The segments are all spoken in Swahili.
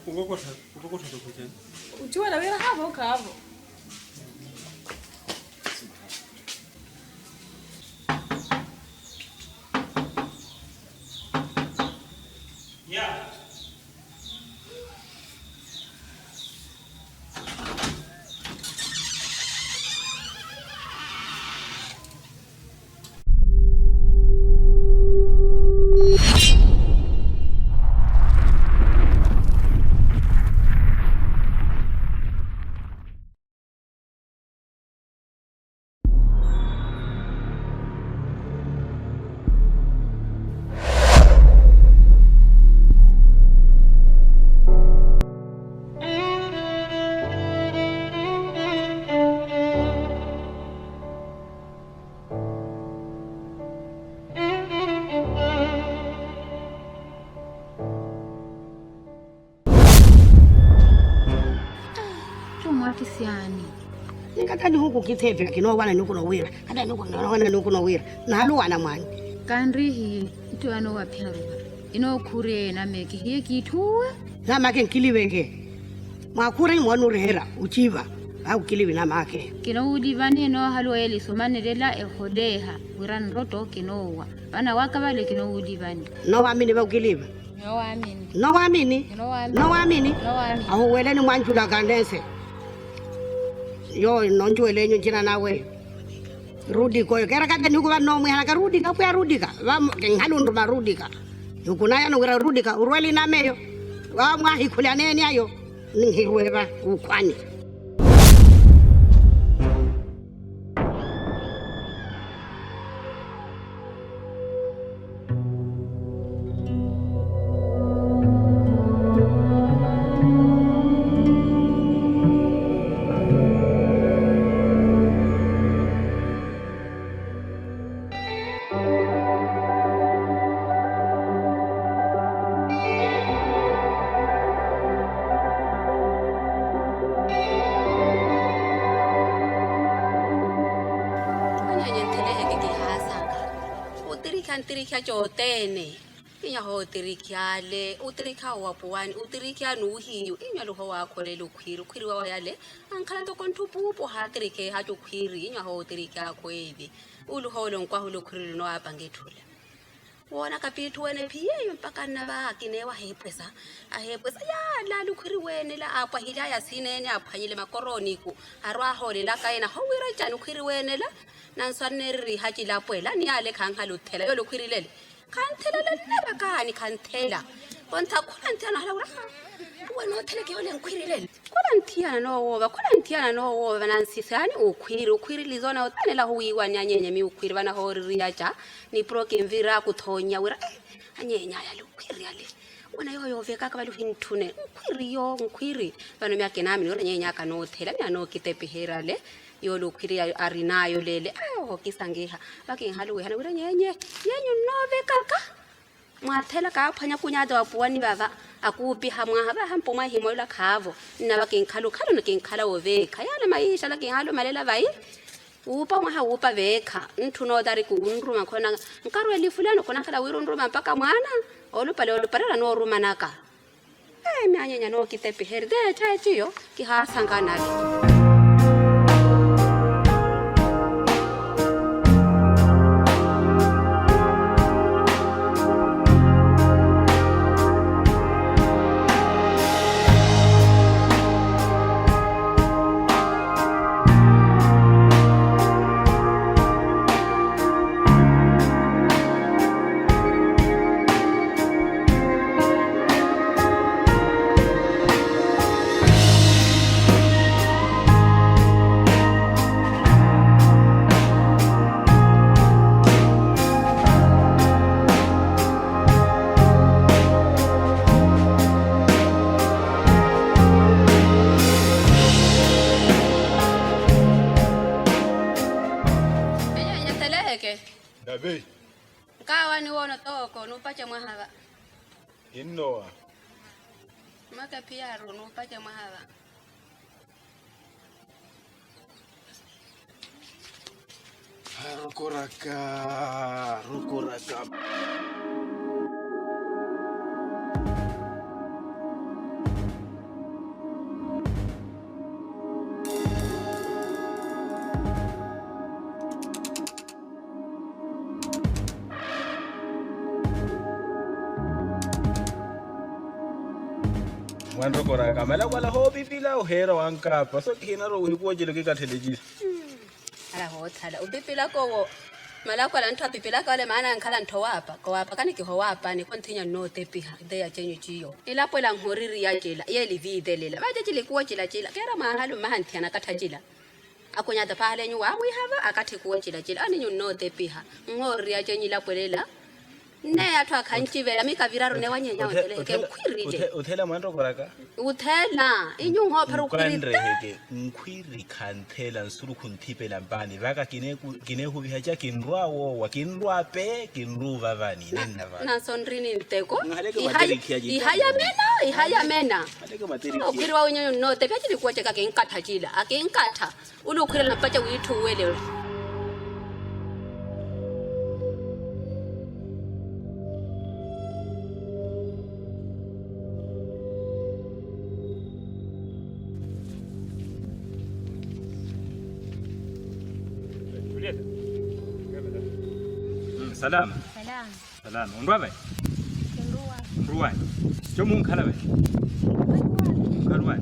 ukokosha tukuje. Uchua na wewe hapo. Yeah. Kisiani. Nikatani huku kithepe kino wana nuko no wira. Kada nuko wana nuko no wira. Na halu wana mwani. Kanri hi itu ano wapira. Ino kure na meki hi kituwe. Na make nkiliwenge. Mwakure mwanu Urera uchiva. Au kiliwi na make. Kino udivani no halu eli somanelela ehodeha. Wiran roto kinowa. Bana wakabale kino udivani. No wamini ba ukiliwa. No wamini. No wamini. No wamini. Aho weleni mwanjula kandense. Yo nonjwele nyo jina nawe rudi koyo kera kata nuko no mwe halaka rudi ka kwa rudi ka wa ngalundu marudi ka ukuna ya no rudi ka urweli na meyo wa mwa hikula neni ayo ngirweba ukwani Utirika jotene inya ho tirikyale utirika wa Uwani utirika nuhiyo inya lo wa kholelo khwiri wa yale ankhala to konthupupo ha tirike ha jo khwiri inya ho tirika khwedi ulu holo nkwa hulo khwiri no apangethula wona kapithu wene phiye mpaka na ba kinewa hepesa ahepesa ya la lukhwiri wene la apa hila ya sinene aphanyile makoroni ku arwa hole la kaena ho wira jani khwiri wene la nanswaneri haji la pwela ni ale khanga luthela yo lukhwirilele khanthela le neba kani khanthela kontha khulantana hala ura wena otheleke yo le nkhwirilele khulantiyana no wo nansisani ukhwiri lizona otanela ho wiwa nyanyenye mi ukhwiri bana ho riya ja ni prokemvira kuthonya wira anyenya ya lukhwiri yale wena yo veka ka balu hinthune nkhwiri bana mi akenami no nyenya ka no thela mi ano kitepihera le yo lukhwiri arinayo lele ayo kisangeha baking haluwe hana wira nyenye nove kaka mwathela ka phanya kunyada wa Uwani baba akupi hamwa haba hampo mwa himo la khavo na baking khalo no king khala oveka yala maisha la king halo malela vai upa mwa upa veka nthuno dari ku unruma khona nkarwe lifulano khona khala wiro nruma mpaka mwana oluparela no ruma naka mi anyenya no kitepi herde taitiyo ki ha sangana le Dabe. Kawa ni wono toko nupache mwahaba. Innoa. Maka piaro nupache mwahaba. Rukuraka. Wandro kora kamala wala ho pipila o hera wankapa so kina ro uipojele ke ka television. Ala ho thala ubipila ko mala kwa la ntwa pipila ka le mana nkhala ntho wapa ko wapa kani ke ho wapa ni continue no tepi ha de ya chenyu chiyo ilapo la ngoriri ya jela ye livide lela ba jele ko jela jela kera mahalo mahantiana kathajila akonya da pale nyu wa we have akathe ko jela jela ani nyu no tepi ha ngori ya chenyu la pwelela ne atwa khanchivela mikavira rone wanyenya ke ukhwirite Uthela mwandro kora ka. uthela inyu ngo phara ukhwirite Kwandreheke nkhwiri khanthela nsuru khunthipela mpani vaka kine hu bihaja kinrwawo wa kinrwape kinruva vani nenna va. na sonrini nteko Ngaleke materiki ya jita. ihaya mena Aleke materiki. ukhwiri wa unyo no te pyathi likuoche ka ke nkatha jila ake nkatha ulu ukhwirela mpacha uithu wele Salam. Salam. Unrwa ba? Unrwa. Jomu khala ba? Kalwa.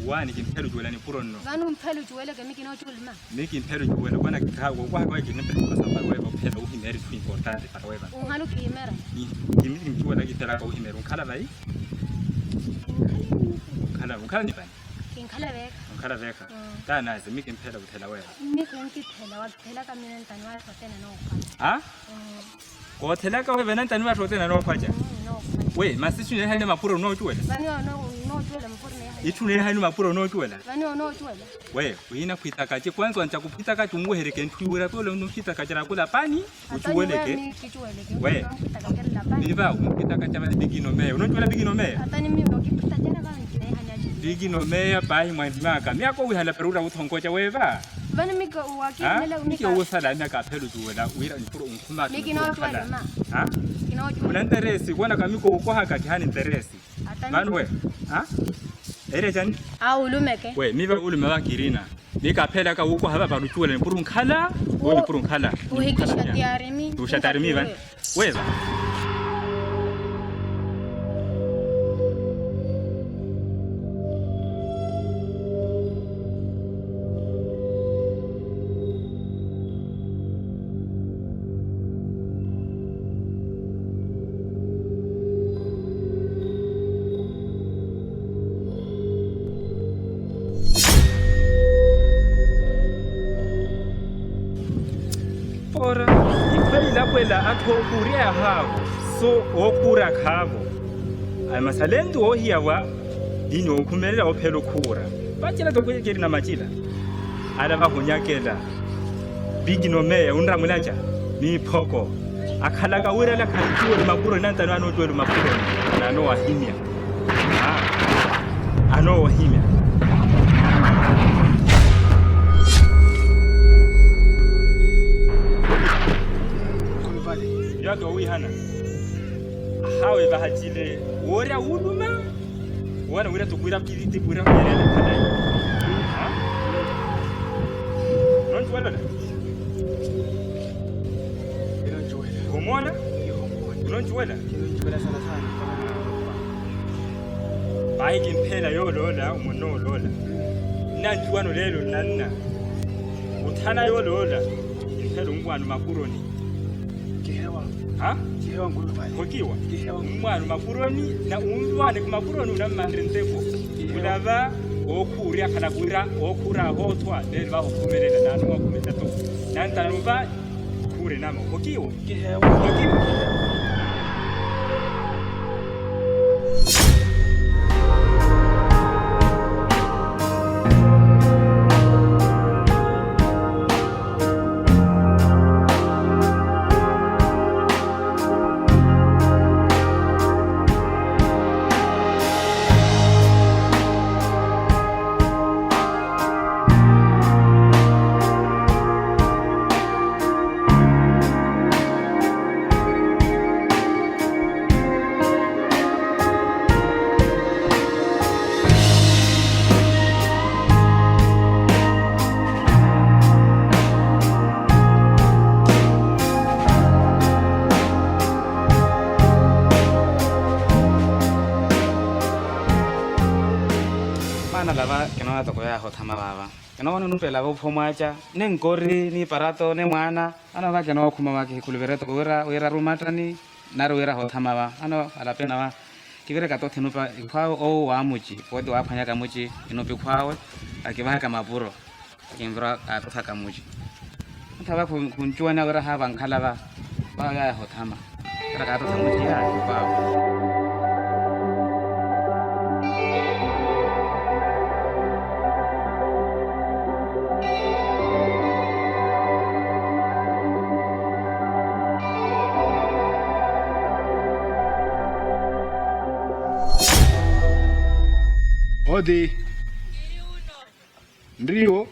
Uwani kimphelo jwela ni puronno. Vanu mphelo juwele ke miki no chulma. Miki mphelo jwela bana khawo kwa kinempelo kwa samba kwa phela uhimeri twi importante para weba. Unhalu kimera. Kimiki mjwela kitela kwa uhimeri unkhala ba yi? Unkhala ni ba? Kinkhala beka. Unkhala beka. Kana miki mphelo uthela weba. Miki ngithela wakuthela ka mina ntani wa hotela no kwa. Ha? Ko thela ka weba ntani wa hotela no kwa ja. No. We masishu ne hande mapuro no jwela. Vani no juwele mpurne ya. Itune hande mapuro no jwela. Vani no juwele. We uina kuitaka je kwanza wancha kupitaka tumuhereke ntwiwera pole unukitaka jara kula pani uchuweleke. We niva unukitaka jama bigino meya unojwela bigino meya. Atani mimi ngikipita jana vani kinahanyaje. Bigino meya bai mwandimaka miako wihala perura uthongoja weva. Vani miki uwakimela miki usala miaka phelu juwela uira mpuro unkhuma. Miki no juwele ma. Ha? Kino juwele. Unanteresi kuona kamiko ukoha katihani interesi. Manu we. Ha? Ere jani? Ulumeke. We miva ulume wakirina. Nika phela ka uko haba baruchwele mpuru nkhala, we mpuru nkhala. Uhikisha tiarimi. Ushatarimi van. Weva. Ora, ipheli lapho la athokuria habo so okura khabo amasalentu ohiyawa dino ukhumelela ophela okhura batshela dokuyekeri namajila ala bahunyakela bigino meya unramulaja ni phoko akhala ka wira la khantiwe mapuro nantano anotwelo mapuro nano wahimya ano wahimya yato wihana hawe bahajile wora uluma wana wira tukwira piti kwira yerele kana ha non tuwala komona non tuwala sana bayi kimphela yo lola umono lola nanjwano lelo nanna uthana yo lola imphela umkwano makuroni ha? Kihewa ngulu bali. Hokiwa? Umwana mapuroni na umwane kumapuroni unamandre nteko. Ulava okuria kalagura okura hotwa neli bahukumelela nanu wakumeta to. Nantanuva kure namo. Hokiwa? Kihewa. Hokiwa? bana lava ke no toko ya go thama baba ke no no pela go phomacha ne ngori ni parato ne mwana ana ba ke no khuma ba ke khulubereto go era rumatani na re era go thama ba ano ala pena ba ke re ka to thenupa ikhwa o wa muji go to wa phanya ka muji ino pe khwawe a ke ba ka mapuro ke mvra a to ka muji thaba go ntwana go re ha bang khala ba ya go thama re ka to muji ya ba Odi. Ndio.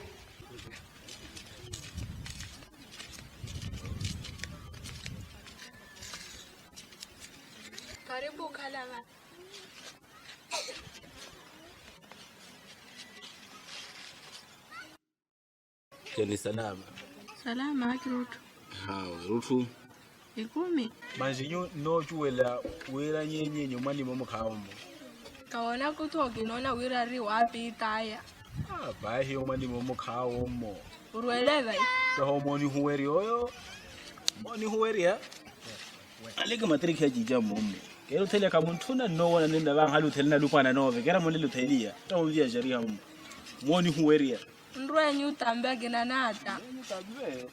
Karibu kalama. Keni salama. Salama Rutu. Rutu. Ikumi. Manjinyo no chuela wera nyenye nyumani momo kaomo. Kaona kutoki nona wira ri wapi taya. Ba hiyo mani momo kaomo. Urueleva. To moni huweri oyo. Moni huweri ya. Alika matriki hajija momo. Kero tele kamuntuna no wana nenda bang halu tele na lupana nove. Kera moni lutelia. Ta umvia sharia momo. Moni huweri ya. Ndroe nyutambe gina nata. Nyutambe.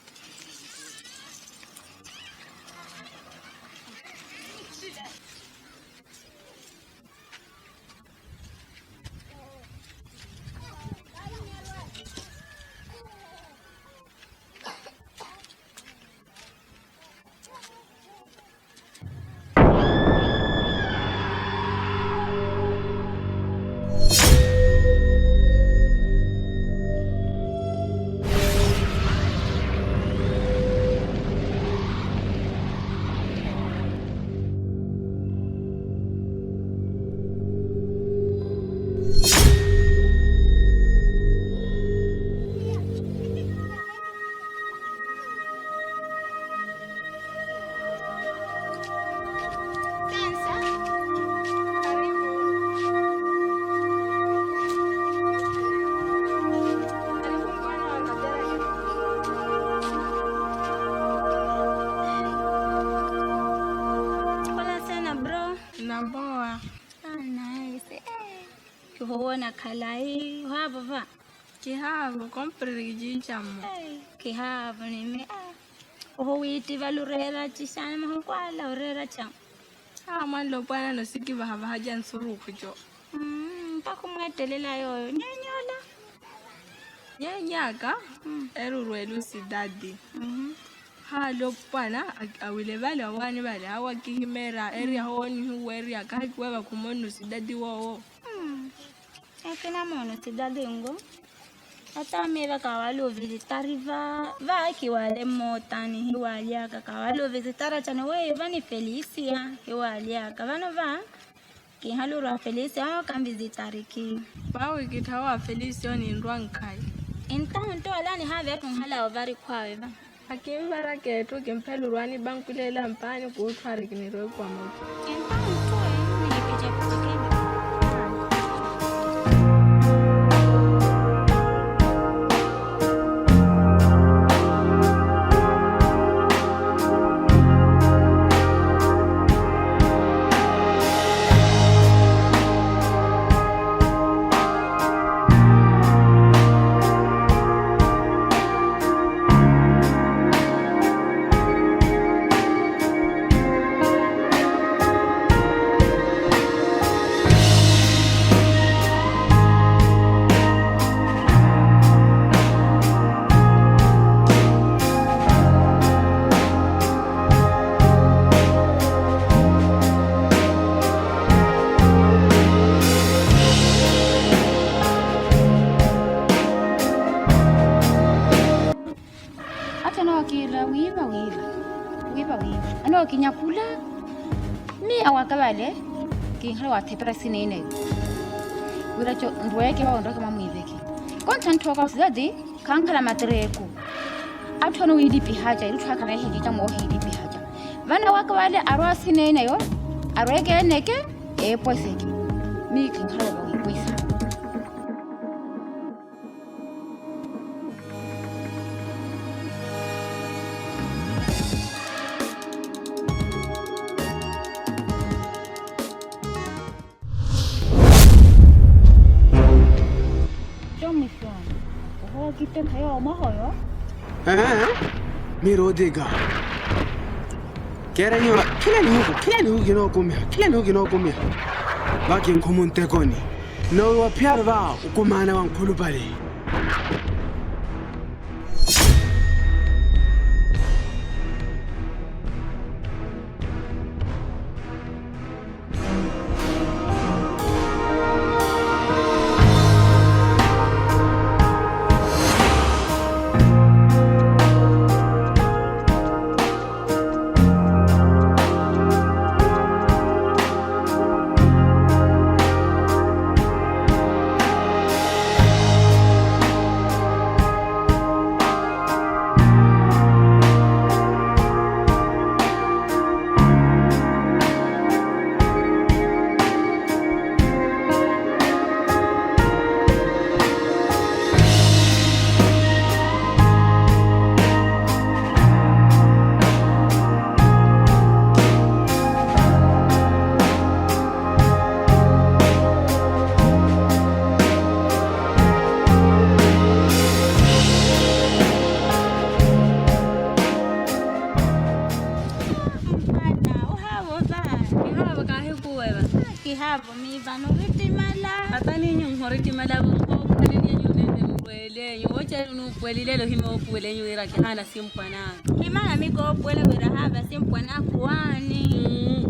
Kuhona kalai haba Kihavo comprere jinchamo. kihava nime witi valurera chisana mahukwala urera cham Man lo pana no siki bahava hajan suru kujo. pakumwetelela yoyo nyanyola Nyaka eru ruelu si daddy. Ha lo pana awile vale wani vale hawa kihimera area honi huweri akakiweva kumono si daddy wo. ekena mono tidadingo atamira kawalo visitari va kiwale motani hiwaliaka kawalo visitara chane we vani Felicia hiwaliaka vano va ki halura Felicia kan visitari ki Bawe kitawa Felicia ni ndwankai. entanto alani have atunhala ovari kwawe va Akimbara ketu kempelu rwani bankulela mpani kuutwari kinirwe kwa moto. entanto ni picha kusikeni ano kinyakula mi awakabale kinhalo wathepera sinene wiracho ndweke wa ondoka mamwiveki konta ntoka sidadi kankala matreko athono widipi haja iluthwa kana hidita mo hidipi haja vana wakabale arwa sinene yo arweke neke eposeki mi kinhalo wa wipoisa kita kayo mahoyo. Mirodega. Kera nyo kila ni huku kinokumia. Baki nkumuntekoni. No wa pyar ba ukumana wa nkulubali. Kihavo mi vano vitimala. Atani nyung hori timala bo kani ni nyune mwele yo cha nu kweli lelo himo kwele nyu ira kana simpana. Himana mi go pwele wira hava simpwana kuani.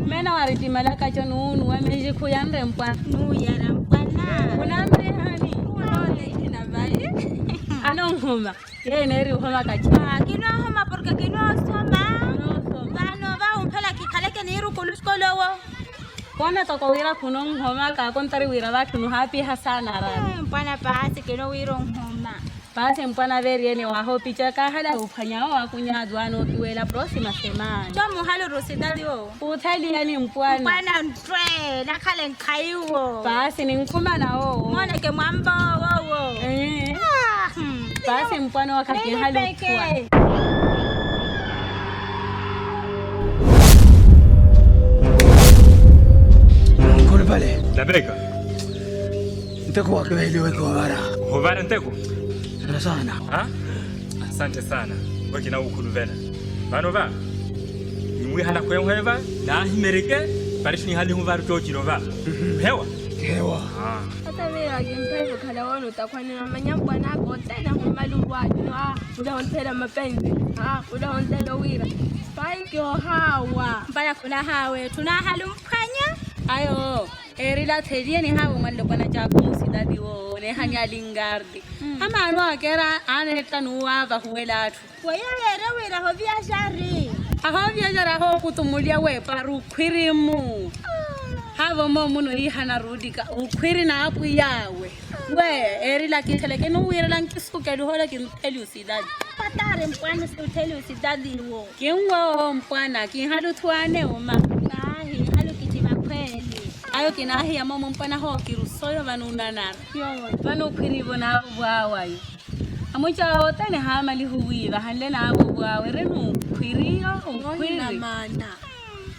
Mena wari timala kacho nu wameje kuyamre mpa. Nu yara mpana. Unamre hani. Ole ina vai. Anongoma. Ye neri uhoma kacho. Kino homa porque kino soma. Vano va umpela kikaleke niru kuluskolowo. Kona toko wira kunong homa ka kontari wira ba kunu happy hasana ra. Mpana pahasi kino wiro homa. Pase mpana veri ni wa hopi cha ka hala ufanya wa kunya dwano tuela próxima semana. Tomo halo rosidali o. Uthali yani mpwana. Mpana ntwe nakale nkaiwo. Pase ni nkuma na o. Mona ke mwambo wo. Pase mpwana wakati halo kwa. Vale. La beka. Nteko wakabeli weko wabara. Hovara nteko? Sana. Ha? Asante sana. Waki na ukulu vena. Bano va. Nimwi hala kwenweva na himerike parishni hali huvaru tochiro va. Hewa. Hewa. Hata vile ngempeza khala wona utakwani na manyambo nako tena humalungwani udahontela mapenzi. Udahontela wira. Paikyo hawa. Mpana kuna hawe tunahalu mpanya. Ayo, erila thediye ni hawo mallo pana chaku musidadi wo ne hanya lingardi. Ama anu akera ane tanuwa va huela atu. Waya wera ho biashari. Aho biashara ho kutumulia we paru khwirimu. Hawo mo muno ihana rudika ukhwiri na apu yawe. We erila kitheleke no wira lankisuke hola kinteli usidadi. Patare mpwana uteli usidadi wo. Kinwo mpwana kinhalu thwane uma. Nahi halu kitima kweli. Ayo kinahi ya mama mpana ho kirusoyo vanunanara. Vano khwirivo na bwawayo. Amucha otane hamali huwiva hanle na bwawe renu khwiriyo ukhwiri mana.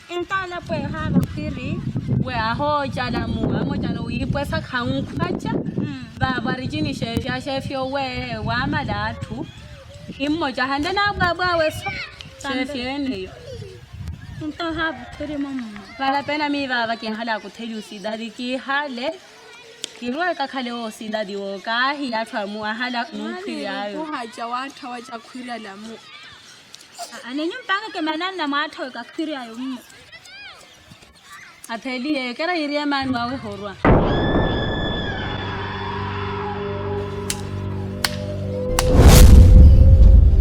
Intala pwe hava khwiri. We aho chala mu amocha no yipwesa khangkhacha. Baba rijini chefyo we wa malatu. Immoja hanle na bwawe so. Chefyene yo. Into hava khwiri mama. Vale pena mi baba quien hala kutheli usidadi ki hale kirwa ka khale o sidadi o ka hi athwa mu hala nukhiri ayo ko haja watha wacha khwira la mu anenyu mpanga ke manana na matho ka khwiri ayo mu atheli e kera iria manu awe horwa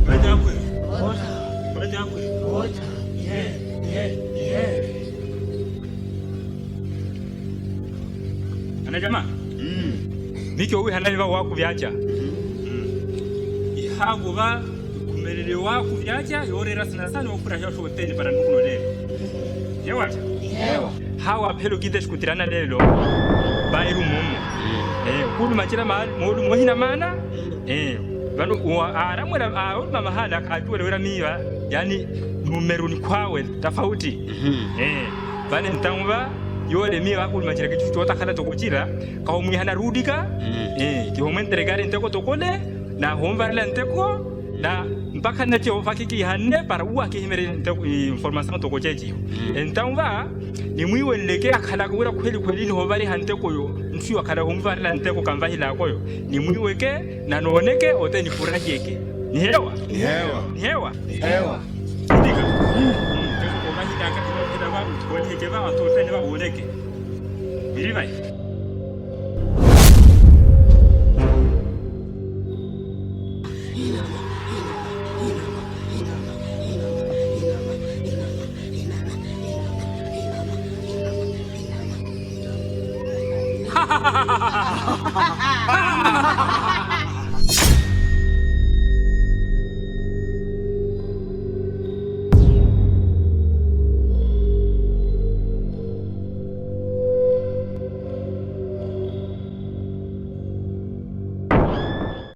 Badakwe. Ocha. Badakwe. Ocha. Yeah. Ana jamaa. Nikyo we hanali ba waku byacha. Ihangu ba kumelele waku byacha yorera sana okura hyosho hoteli para nukuno lelo. Yewa. Hawa pelo kide skutirana lelo. Bairu mumu. Kulu machira mahali molu mohina mana. Bano aramwera aulma mahala katuwe wera miwa yani numeruni kwawe tofauti. Bane ntamwa yole miwa kulma chira kitu chota khala tokuchira ka omwihana rudika ki homentregare nteko tokole na hombarla nteko na mpaka na che ofakiki hanne para uwa ke himere nteko information to ko jeji então va ni mwiwe leke akhala kura kweli ni hovari hanteko yo nsi akhala hombarla nteko kamva hila koyo ni mwiwe ke na nooneke ote ni furahiyeke ni hewa ndiga nteko ko mahina akati ba wali ke ba to tene ba oneke Irivai.